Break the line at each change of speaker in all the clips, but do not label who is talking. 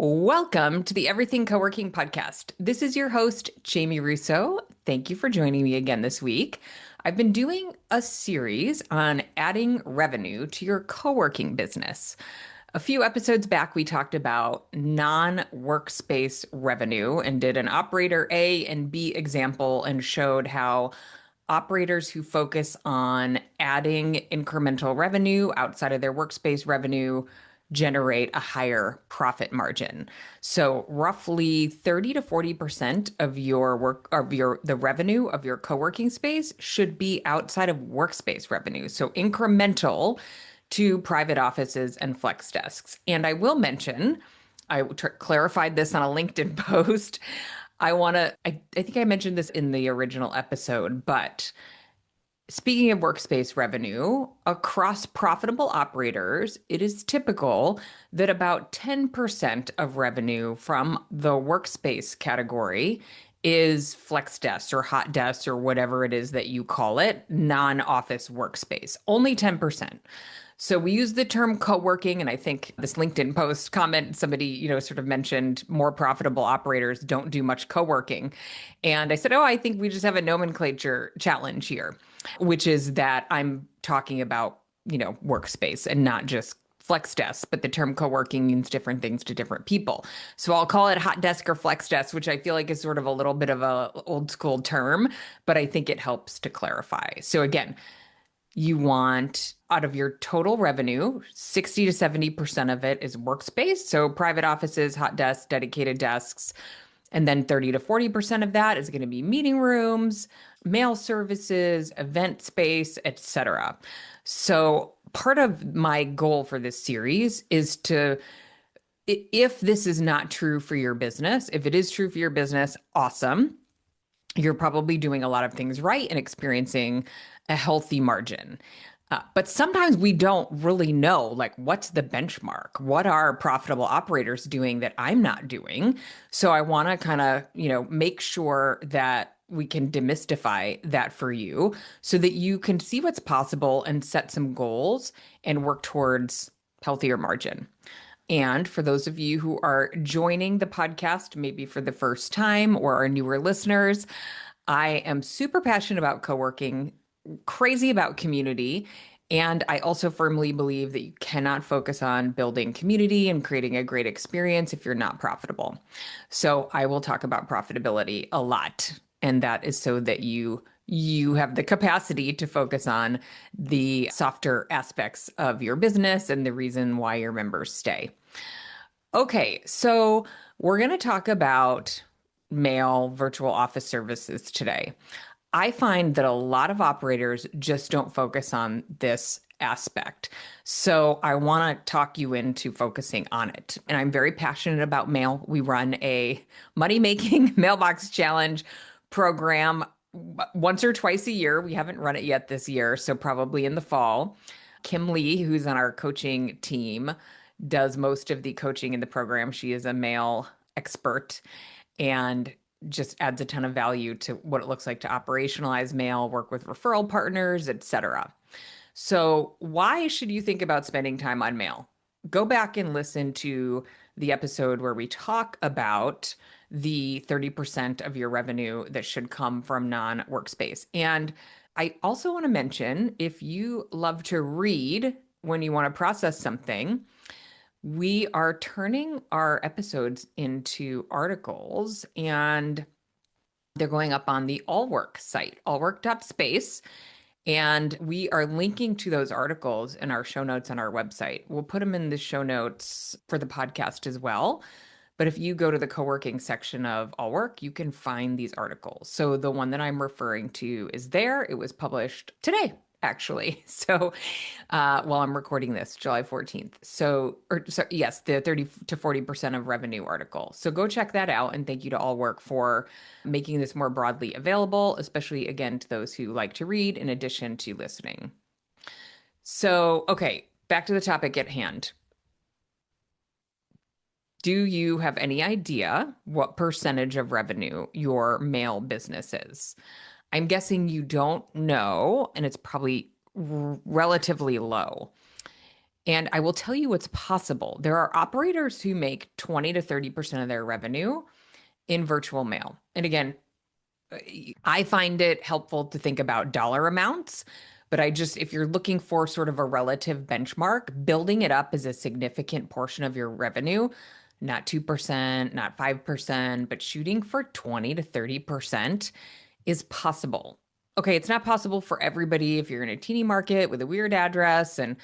Welcome to the Everything Coworking podcast. This is your host, Jamie Russo. Thank you for joining me again this week. I've been doing a series on adding revenue to your co-working business. A few episodes back, we talked about non-workspace revenue and did an operator A and B example and showed how operators who focus on adding incremental revenue outside of their workspace revenue generate a higher profit margin. So roughly 30 to 40% of your work of your the revenue of your co-working space should be outside of workspace revenue. So incremental to private offices and flex desks. And I will mention, clarified this on a LinkedIn post. I think I mentioned this in the original episode, but speaking of workspace revenue, across profitable operators, it is typical that about 10% of revenue from the workspace category is flex desks or hot desks or whatever it is that you call it, non-office workspace. Only 10%. So we use the term co-working, and I think this LinkedIn post comment, somebody, sort of mentioned more profitable operators don't do much co-working. And I said, oh, I think we just have a nomenclature challenge here, which is that I'm talking about, workspace and not just flex desks, but the term co-working means different things to different people. So I'll call it hot desk or flex desk, which I feel like is sort of a little bit of a old school term, but I think it helps to clarify. So again, you want out of your total revenue, 60 to 70% of it is workspace. So private offices, hot desks, dedicated desks. And then 30 to 40% of that is going to be meeting rooms, mail services, event space, etc. So part of my goal for this series is to, if this is not true for your business, if it is true for your business, awesome. You're probably doing a lot of things right and experiencing a healthy margin. But sometimes we don't really know, like, what's the benchmark? What are profitable operators doing that I'm not doing? So I want to kind of, make sure that we can demystify that for you so that you can see what's possible and set some goals and work towards healthier margin. And for those of you who are joining the podcast, maybe for the first time or are newer listeners, I am super passionate about co-working, crazy about community. And I also firmly believe that you cannot focus on building community and creating a great experience if you're not profitable. So I will talk about profitability a lot. And that is so that you have the capacity to focus on the softer aspects of your business and the reason why your members stay. Okay, so we're going to talk about mail virtual office services today. I find that a lot of operators just don't focus on this aspect. So I want to talk you into focusing on it. And I'm very passionate about mail. We run a money-making mailbox challenge program once or twice a year. We haven't run it yet this year, so probably in the fall. Kim Lee, who's on our coaching team, does most of the coaching in the program. She is a mail expert and just adds a ton of value to what it looks like to operationalize mail, work with referral partners, etc. So, why should you think about spending time on mail? Go back and listen to the episode where we talk about the 30% of your revenue that should come from non-workspace. And I also want to mention, if you love to read when you want to process something, we are turning our episodes into articles, and they're going up on the Allwork site, allwork.space. And we are linking to those articles in our show notes on our website. We'll put them in the show notes for the podcast as well. But if you go to the co-working section of Allwork, you can find these articles. So the one that I'm referring to is there. It was published today, actually. So while I'm recording this, July 14th. Yes, the 30 to 40% of revenue article. So go check that out. And thank you to Allwork for making this more broadly available, especially again to those who like to read in addition to listening. So, okay, back to the topic at hand. Do you have any idea what percentage of revenue your mail business is? I'm guessing you don't know, and it's probably relatively low. And I will tell you what's possible. There are operators who make 20 to 30% of their revenue in virtual mail. And again, I find it helpful to think about dollar amounts, but if you're looking for sort of a relative benchmark, building it up as a significant portion of your revenue, not 2%, not 5%, but shooting for 20 to 30% is possible. Okay, it's not possible for everybody if you're in a teeny market with a weird address, and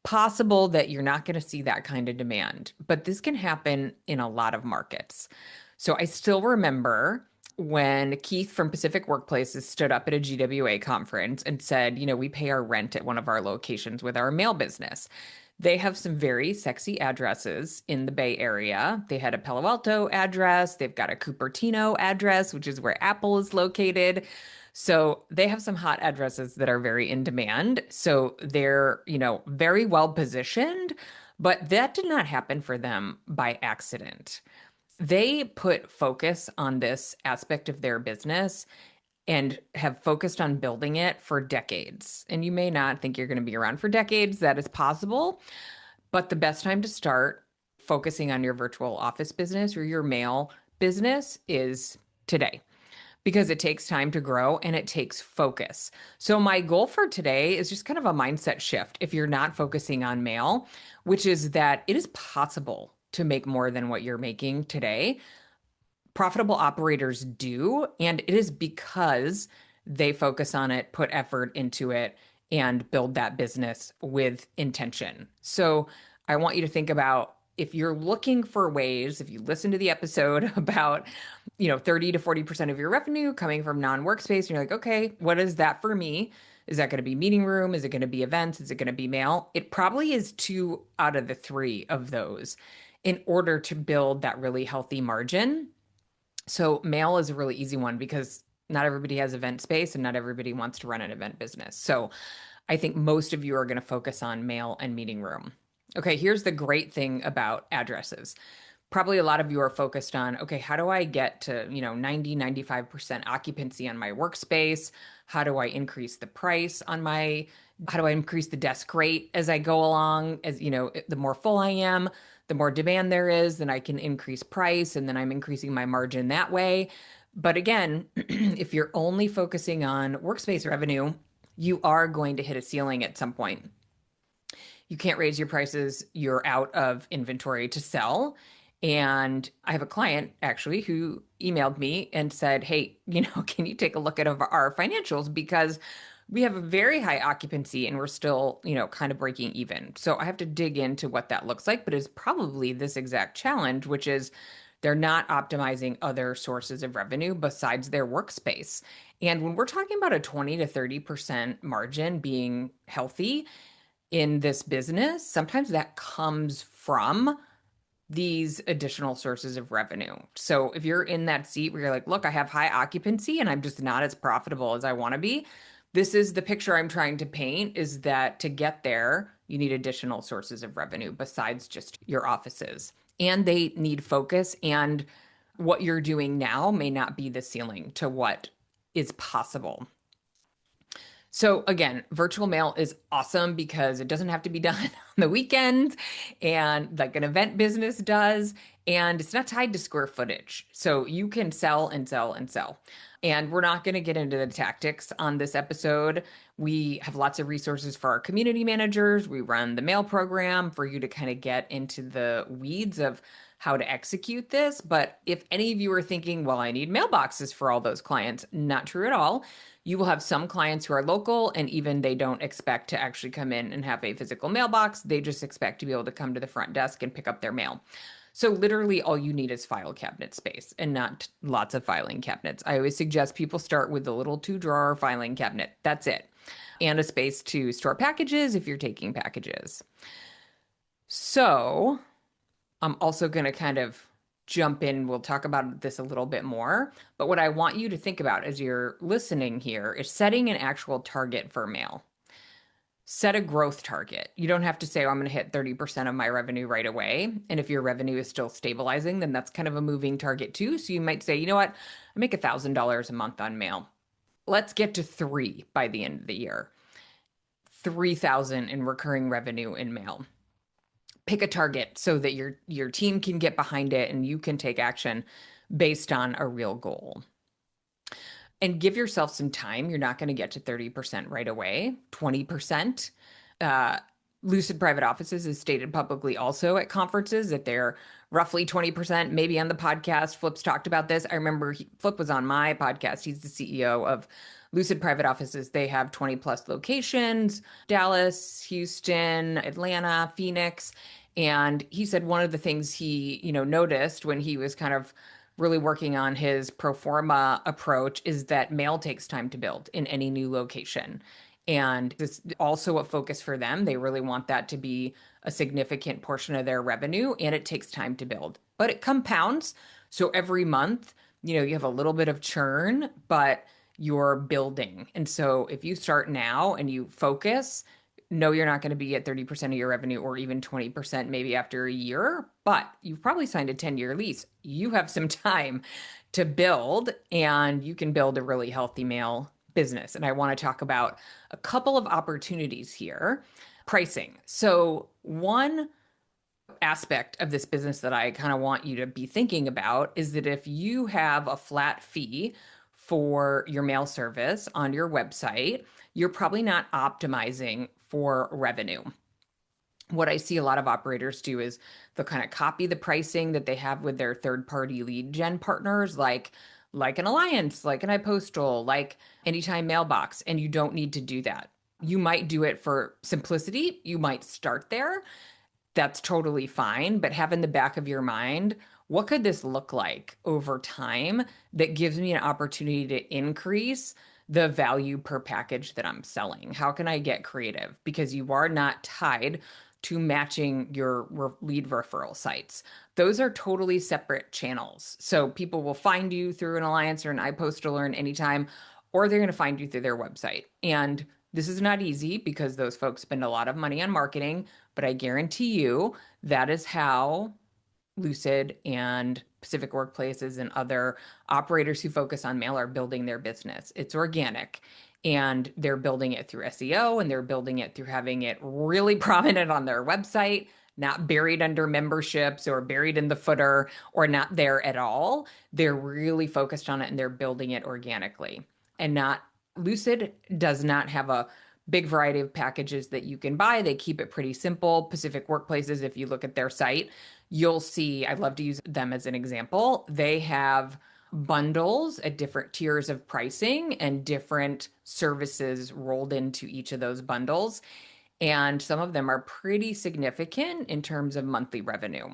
possible that you're not going to see that kind of demand, but this can happen in a lot of markets. So I still remember when Keith from Pacific Workplaces stood up at a GWA conference and said, we pay our rent at one of our locations with our mail business. They have some very sexy addresses in the Bay Area. They had a Palo Alto address, they've got a Cupertino address, which is where Apple is located. So they have some hot addresses that are very in demand. So they're, very well positioned, but that did not happen for them by accident. They put focus on this aspect of their business and have focused on building it for decades. And you may not think you're going to be around for decades. That is possible. But the best time to start focusing on your virtual office business or your mail business is today, because it takes time to grow and it takes focus. So, my goal for today is just kind of a mindset shift if you're not focusing on mail, which is that it is possible to make more than what you're making today. Profitable operators do, and it is because they focus on it, put effort into it, and build that business with intention. So, I want you to think about, if you're looking for ways, if you listen to the episode about 30 to 40% of your revenue coming from non-workspace, and you're like, okay, what is that for me? Is that going to be meeting room? Is it going to be events? Is it going to be mail? It probably is two out of the three of those in order to build that really healthy margin. So mail is a really easy one because not everybody has event space and not everybody wants to run an event business. So I think most of you are going to focus on mail and meeting room. Okay, here's the great thing about addresses. Probably a lot of you are focused on, okay, how do I get to, 90, 95% occupancy on my workspace? How do I increase the price on how do I increase the desk rate as I go along? As the more full I am, the more demand there is, then I can increase price and then I'm increasing my margin that way. But again, if you're only focusing on workspace revenue, you are going to hit a ceiling at some point. You can't raise your prices, you're out of inventory to sell. And I have a client actually who emailed me and said, hey, can you take a look at our financials? Because we have a very high occupancy and we're still, kind of breaking even. So I have to dig into what that looks like, but it's probably this exact challenge, which is they're not optimizing other sources of revenue besides their workspace. And when we're talking about a 20 to 30% margin being healthy in this business, sometimes that comes from these additional sources of revenue. So if you're in that seat where you're like, look, I have high occupancy and I'm just not as profitable as I want to be, this is the picture I'm trying to paint, is that to get there, you need additional sources of revenue besides just your offices. And they need focus, and what you're doing now may not be the ceiling to what is possible. So again, virtual mail is awesome because it doesn't have to be done on the weekends and like an event business does. And it's not tied to square footage. So you can sell and sell and sell. And we're not going to get into the tactics on this episode. We have lots of resources for our community managers. We run the mail program for you to kind of get into the weeds of how to execute this. But if any of you are thinking, well, I need mailboxes for all those clients, not true at all. You will have some clients who are local and even they don't expect to actually come in and have a physical mailbox. They just expect to be able to come to the front desk and pick up their mail. So literally all you need is file cabinet space and not lots of filing cabinets. I always suggest people start with the little 2-drawer filing cabinet. That's it. And a space to store packages if you're taking packages. So I'm also going to kind of jump in. We'll talk about this a little bit more. But what I want you to think about as you're listening here is setting an actual target for mail. Set a growth target. You don't have to say, oh, I'm going to hit 30% of my revenue right away. And if your revenue is still stabilizing, then that's kind of a moving target too. So you might say, you know what? I make $1,000 a month on mail. Let's get to 3 by the end of the year. 3,000 in recurring revenue in mail. pick a target so that your team can get behind it and you can take action based on a real goal. And give yourself some time. You're not going to get to 30% right away, 20%. Uh, Lucid Private Offices is stated publicly also at conferences that they're roughly 20%. Maybe on the podcast, Flip's talked about this. I remember Flip was on my podcast. He's the CEO of Lucid Private Offices. They have 20 plus locations: Dallas, Houston, Atlanta, Phoenix. And he said one of the things he, noticed when he was kind of really working on his pro forma approach is that mail takes time to build in any new location. And this is also a focus for them. They really want that to be a significant portion of their revenue, and it takes time to build, but it compounds. So every month, you have a little bit of churn, but you're building. And so if you start now and you focus, no, you're not going to be at 30% of your revenue or even 20% maybe after a year, but you've probably signed a 10-year lease. You have some time to build, and you can build a really healthy mail business. And I want to talk about a couple of opportunities here. Pricing. So, one aspect of this business that I kind of want you to be thinking about is that if you have a flat fee for your mail service on your website, you're probably not optimizing for revenue. What I see a lot of operators do is they'll kind of copy the pricing that they have with their third-party lead gen partners, like an Alliance, like an iPostal, like Anytime Mailbox, and you don't need to do that. You might do it for simplicity. You might start there. That's totally fine. But have in the back of your mind, what could this look like over time that gives me an opportunity to increase the value per package that I'm selling? How can I get creative? Because you are not tied to matching your lead referral sites. Those are totally separate channels. So people will find you through an Alliance or an iPostal or an Anytime, or they're going to find you through their website. And this is not easy because those folks spend a lot of money on marketing, but I guarantee you that is how Lucid and Pacific Workplaces and other operators who focus on mail are building their business. It's organic, and they're building it through SEO, and they're building it through having it really prominent on their website, not buried under memberships or buried in the footer or not there at all. They're really focused on it, and they're building it organically. And not Lucid does not have a big variety of packages that you can buy. They keep it pretty simple. Pacific Workplaces, if you look at their site, you'll see, I'd love to use them as an example. They have bundles at different tiers of pricing and different services rolled into each of those bundles. And some of them are pretty significant in terms of monthly revenue.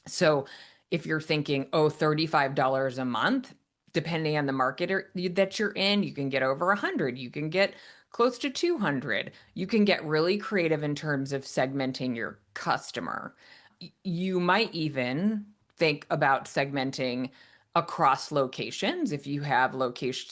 So if you're thinking, oh, $35 a month, depending on the market that you're in, you can get over 100, you can get close to 200. You can get really creative in terms of segmenting your customer. You might even think about segmenting across locations if you have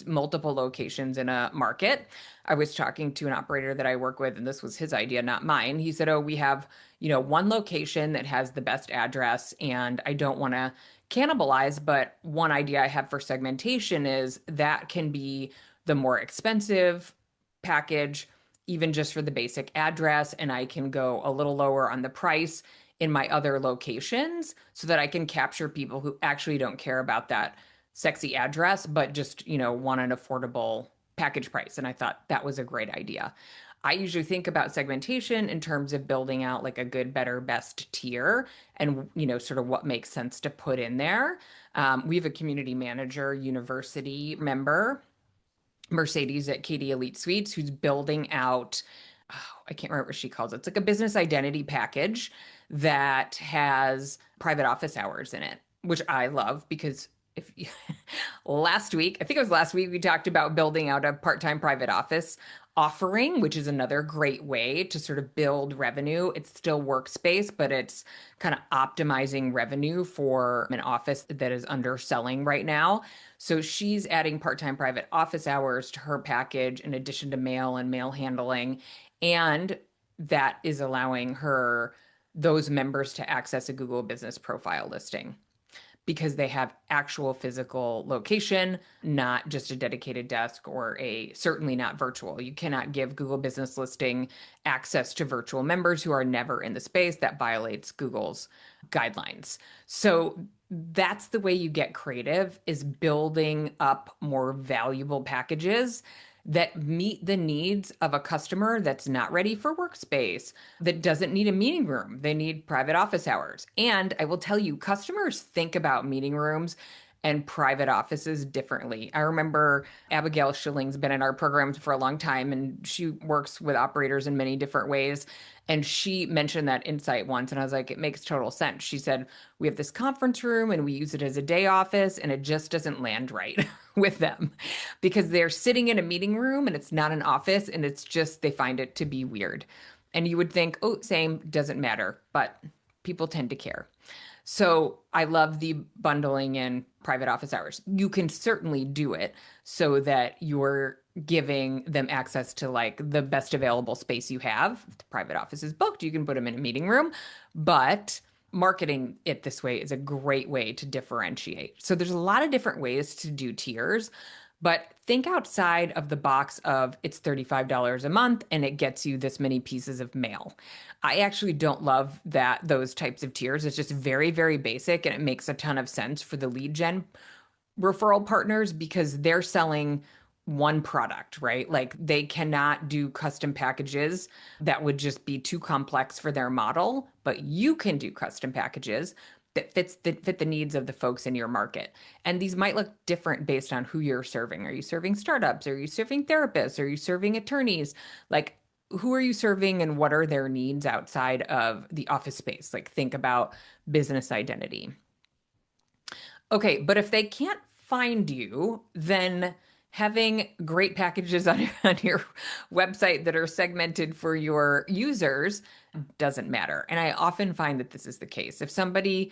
multiple locations in a market. I was talking to an operator that I work with, and this was his idea, not mine. He said, oh, we have, one location that has the best address, and I don't want to cannibalize, but one idea I have for segmentation is that can be the more expensive package, even just for the basic address, and I can go a little lower on the price in my other locations so that I can capture people who actually don't care about that sexy address, but just, want an affordable package price. And I thought that was a great idea. I usually think about segmentation in terms of building out like a good, better, best tier and, sort of what makes sense to put in there. We have a community manager, university member, Mercedes at KD Elite Suites, who's building out, oh, I can't remember what she calls it. It's like a business identity package that has private office hours in it, which I love because if you, last week, I think it was last week, we talked about building out a part-time private office offering, which is another great way to sort of build revenue. It's still workspace, but it's kind of optimizing revenue for an office that is underselling right now. So she's adding part-time private office hours to her package in addition to mail and mail handling. And that is allowing her those members to access a Google Business Profile listing. because they have actual physical location, not just a dedicated desk or a certainly not virtual. You cannot give Google Business Listing access to virtual members who are never in the space. That violates Google's guidelines. So that's the way you get creative, is building up more valuable packages that meet the needs of a customer that's not ready for workspace, that doesn't need a meeting room. They need private office hours. And I will tell you, customers think about meeting rooms and private offices differently. I remember Abigail Schilling's been in our programs for a long time, and she works with operators in many different ways. And she mentioned that insight once, and I was like, it makes total sense. She said, we have this conference room and we use it as a day office, and it just doesn't land right with them because they're sitting in a meeting room and it's not an office, and it's just they find it to be weird. And you would think, oh, same, doesn't matter, but people tend to care. So I love the bundling in private office hours. You can certainly do it so that you're giving them access to like the best available space you have. If the private office is booked, you can put them in a meeting room, but marketing it this way is a great way to differentiate. So there's a lot of different ways to do tiers, but think outside of the box of it's $35 a month and it gets you this many pieces of mail. I actually don't love that those types of tiers. It's just very, very basic, and it makes a ton of sense for the lead gen referral partners because they're selling one product, right? Like they cannot do custom packages that would just be too complex for their model, but you can do custom packages that fit the needs of the folks in your market. And these might look different based on who you're serving. Are you serving startups? Are you serving therapists? Are you serving attorneys? Like who are you serving and what are their needs outside of the office space? Like think about business identity. Okay, but if they can't find you, then having great packages on on your website that are segmented for your users doesn't matter. And I often find that this is the case. If somebody,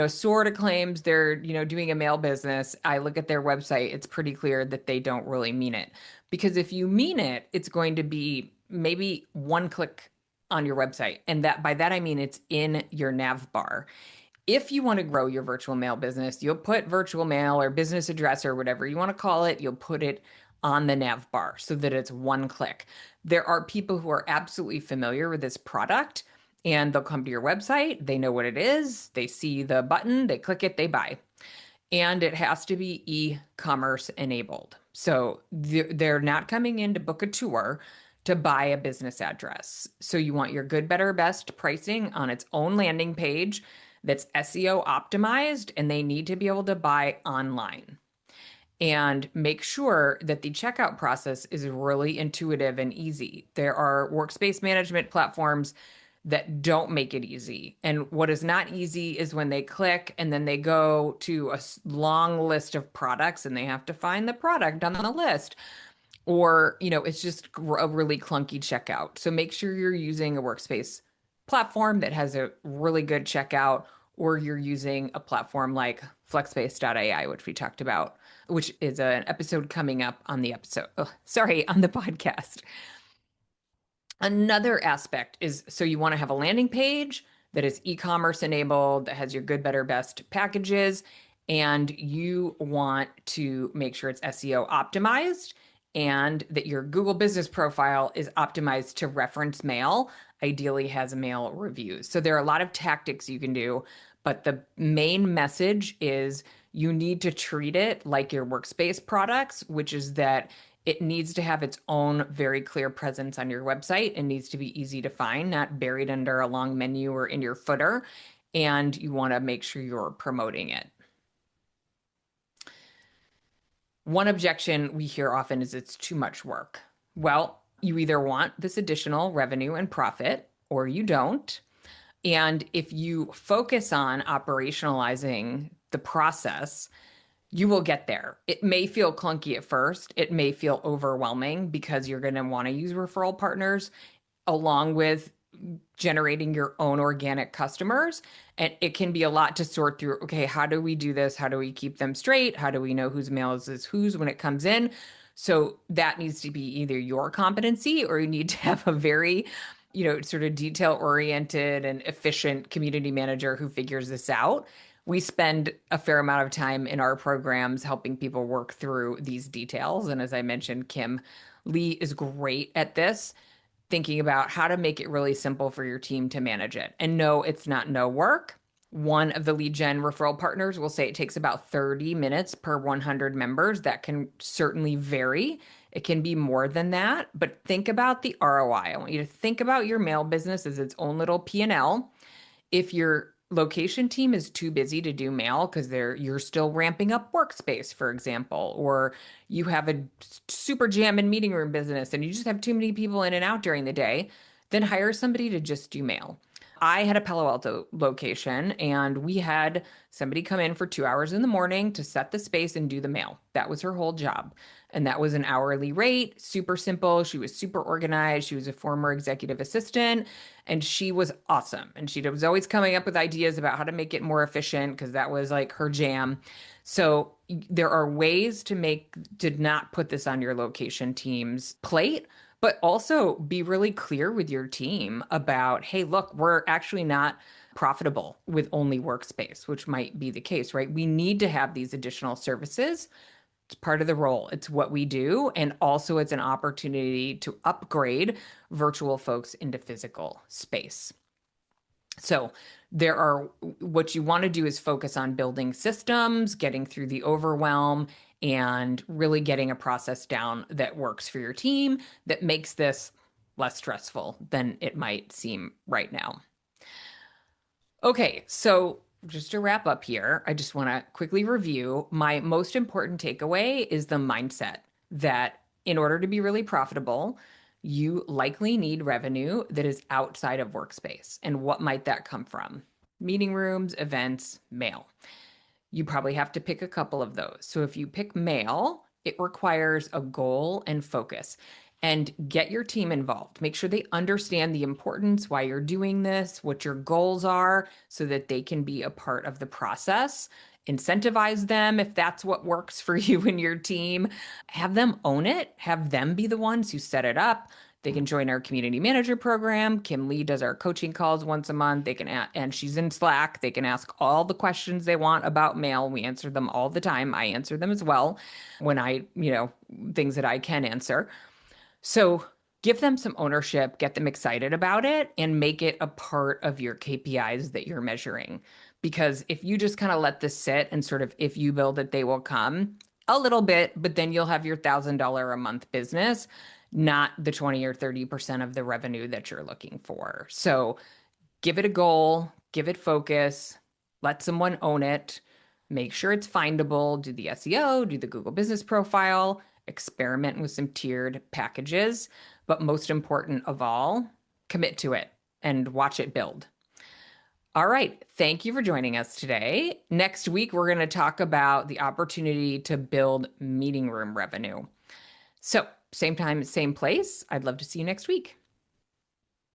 sort of claims they're, doing a mail business, I look at their website, it's pretty clear that they don't really mean it. Because if you mean it, it's going to be maybe one click on your website. And that by that I mean it's in your nav bar. If you want to grow your virtual mail business, you'll put virtual mail or business address or whatever you want to call it, you'll put it on the nav bar so that it's one click. There are people who are absolutely familiar with this product and they'll come to your website, they know what it is, they see the button, they click it, they buy. And it has to be e-commerce enabled. So they're not coming in to book a tour to buy a business address. So you want your good, better, best pricing on its own landing page that's SEO optimized, and they need to be able to buy online. And make sure that the checkout process is really intuitive and easy. There are workspace management platforms that don't make it easy. And what is not easy is when they click and then they go to a long list of products and they have to find the product on the list. Or, it's just a really clunky checkout. So make sure you're using a workspace platform that has a really good checkout, or you're using a platform like flexspace.ai, which we talked about, which is an episode coming up on the on the podcast. Another aspect is so you want to have a landing page that is e-commerce enabled, that has your good, better, best packages, and you want to make sure it's SEO optimized and that your Google business profile is optimized to reference mail, ideally has mail reviews. So there are a lot of tactics you can do, but the main message is you need to treat it like your workspace products, which is that it needs to have its own very clear presence on your website. It needs to be easy to find, not buried under a long menu or in your footer. And you want to make sure you're promoting it. One objection we hear often is it's too much work. Well, you either want this additional revenue and profit or you don't. And if you focus on operationalizing the process, you will get there. It may feel clunky at first. It may feel overwhelming because you're going to want to use referral partners along with generating your own organic customers. And it can be a lot to sort through. Okay, how do we do this? How do we keep them straight? How do we know whose mail is whose when it comes in? So that needs to be either your competency or you need to have a very, sort of detail oriented and efficient community manager who figures this out. We spend a fair amount of time in our programs helping people work through these details. And as I mentioned, Kim Lee is great at this, thinking about how to make it really simple for your team to manage it. And no, it's not no work. One of the lead gen referral partners will say it takes about 30 minutes per 100 members. That can certainly vary. It can be more than that, but think about the ROI. I want you to think about your mail business as its own little P&L. If your location team is too busy to do mail because you're still ramping up workspace, for example, or you have a super jam in meeting room business and you just have too many people in and out during the day, then hire somebody to just do mail. I had a Palo Alto location and we had somebody come in for 2 hours in the morning to set the space and do the mail. That was her whole job. And that was an hourly rate, super simple. She was super organized. She was a former executive assistant and she was awesome. And she was always coming up with ideas about how to make it more efficient because that was like her jam. So there are ways to not put this on your location team's plate, but also be really clear with your team about, hey, look, we're actually not profitable with only workspace, which might be the case, right? We need to have these additional services. It's part of the role. It's what we do. And also, it's an opportunity to upgrade virtual folks into physical space. So, what you want to do is focus on building systems, getting through the overwhelm, and really getting a process down that works for your team that makes this less stressful than it might seem right now. Okay, so just to wrap up here, I just want to quickly review. My most important takeaway is the mindset that in order to be really profitable, you likely need revenue that is outside of workspace. And what might that come from? Meeting rooms, events, mail. You probably have to pick a couple of those. So if you pick mail, it requires a goal and focus. And get your team involved. Make sure they understand the importance, why you're doing this, what your goals are, so that they can be a part of the process. Incentivize them if that's what works for you and your team. Have them own it, have them be the ones who set it up. They can join our community manager program. Kim Lee does our coaching calls once a month. And she's in Slack. They can ask all the questions they want about mail. We answer them all the time. I answer them as well when things that I can answer. So give them some ownership, get them excited about it, and make it a part of your KPIs that you're measuring. Because if you just kind of let this sit and sort of, if you build it, they will come a little bit, but then you'll have your $1,000 a month business, not the 20 or 30% of the revenue that you're looking for. So give it a goal, give it focus, let someone own it, make sure it's findable, do the SEO, do the Google business profile, experiment with some tiered packages, but most important of all, commit to it and watch it build. All right. Thank you for joining us today. Next week, we're going to talk about the opportunity to build meeting room revenue. So, same time, same place. I'd love to see you next week.